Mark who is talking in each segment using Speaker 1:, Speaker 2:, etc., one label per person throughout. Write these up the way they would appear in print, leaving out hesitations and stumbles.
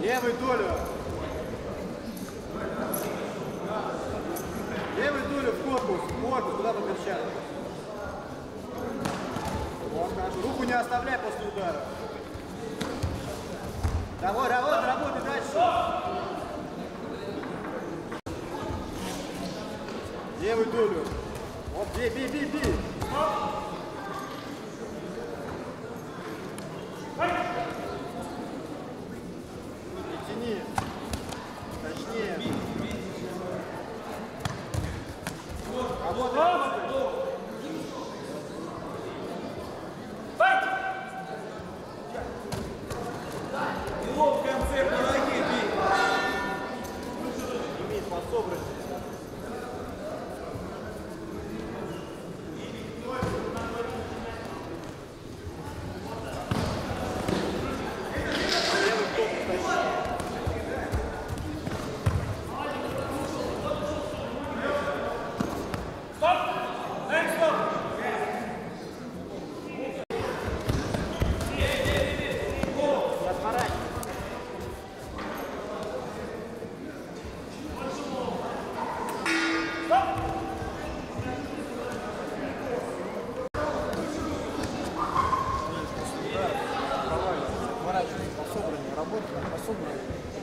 Speaker 1: Левый долю. Левый долю в корпус, куда подключать. Вот, хорошо. Руку не оставляй после удара. Давай, работай дальше. Левый долю. Вот, бей. Тяни. Точнее. Работай.
Speaker 2: Его в конце по ноге бей.
Speaker 1: Имеет по собранию.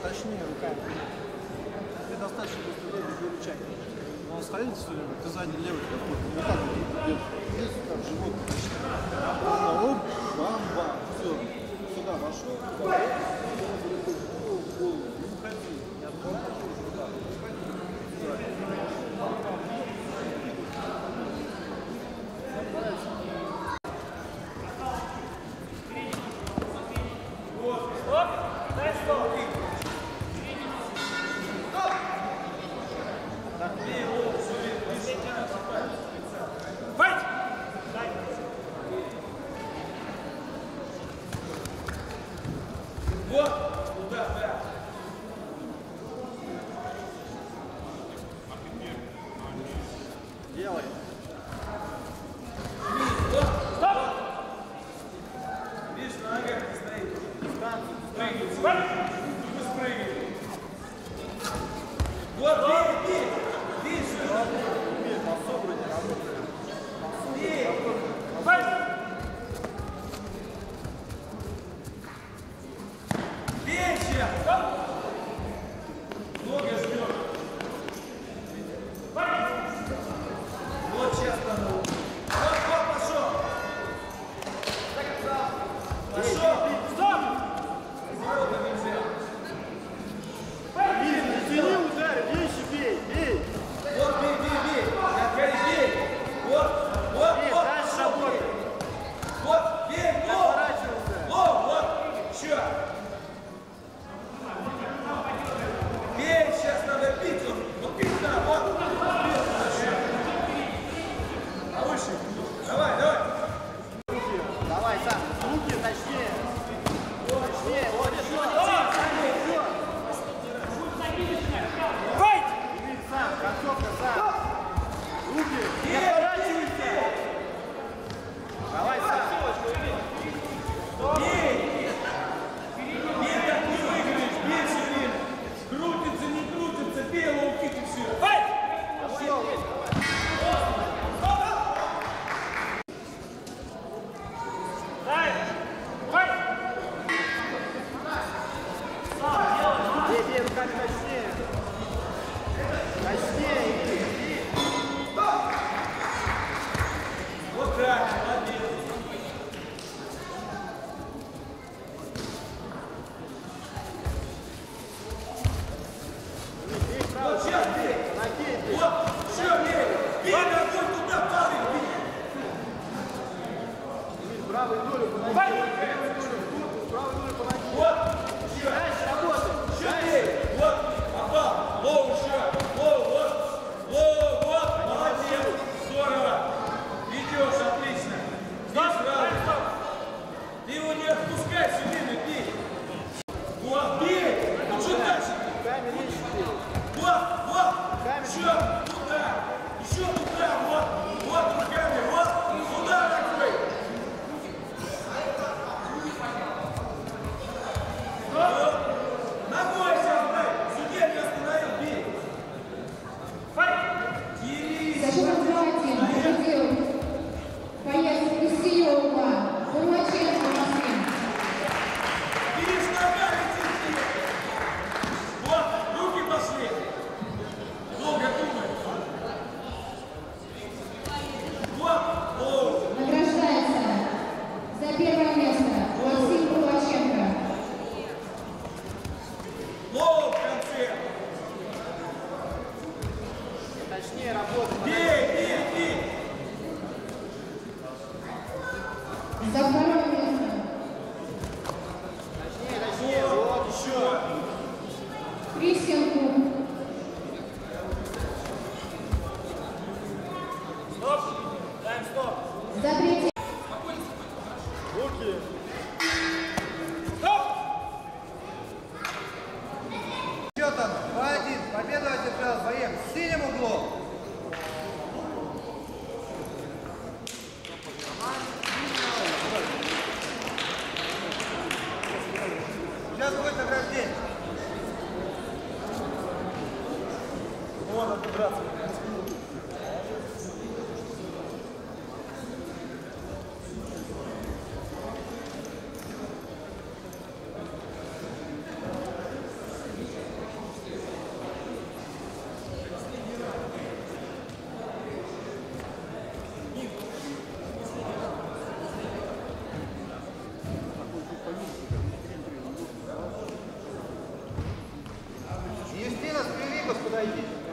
Speaker 3: Точнее руками. Тебе достаточно просто выручать. Но он стоит все время, ты сзади левый какой-то. Ну как вот здесь так живот. Оп, бам-бам. Все. Сюда вошел, туда. Голову. Не уходи. Не отпускай.
Speaker 1: Делай.
Speaker 2: Стоп! Видишь, на ногах не стоит. Спрыгивай. Вот, бей. Видишь,
Speaker 1: Бей, по собранию работает.
Speaker 2: бей. Бей сейчас. Ноги жмет. Вот сейчас пошел. Вот, пошел. Пошел. Стоп! Ворота нельзя.
Speaker 1: Тяни удар, вещи бей.
Speaker 2: Вот, бей. Опять бей. Вот.
Speaker 1: Бей, дальше работай.
Speaker 2: Вот, бей,
Speaker 1: Разворачивайся.
Speaker 2: вот. Еще. Бей, сейчас надо бить. Вот бить надо, вот. Повыше. Давай.
Speaker 1: Давай, сам. Руки точнее. Вот еще.
Speaker 2: Файт!
Speaker 1: Сам, концовка сам. Руки. Не отворачивайся. Давай сам.
Speaker 2: Бей! Бей, так не выиграешь, бей все время. Крутится, не крутится, бей лоу-кик и все. Файт!
Speaker 1: Пошел. Бей, руками точнее. Точнее.
Speaker 2: Вот так, молодец.
Speaker 1: Бей право.
Speaker 2: Вот сейчас бей.
Speaker 1: Ноги бей.
Speaker 2: Вот, все, бей. Бей ногой туда, падай, бей.
Speaker 1: Правой долю по ноге. Левой долю в корпус, правой долю по ноге.
Speaker 2: Вот, еще.
Speaker 1: Дальше работай.
Speaker 2: Еще бей. Вот, попал. Лоу еще. Лоу, вот. Молодец. Здорово. Идешь, отлично. Здесь сразу. Ты его не отпускай, все время бей. Вот, бей. Ну что дальше?
Speaker 1: Руками меньше бей.
Speaker 2: Вот. Еще туда. Вот руками. Вот. Сюда такой. Вот.
Speaker 1: Сейчас будет награждение.
Speaker 3: Вон отыграться.
Speaker 1: Юстинос, Привикус, подойди.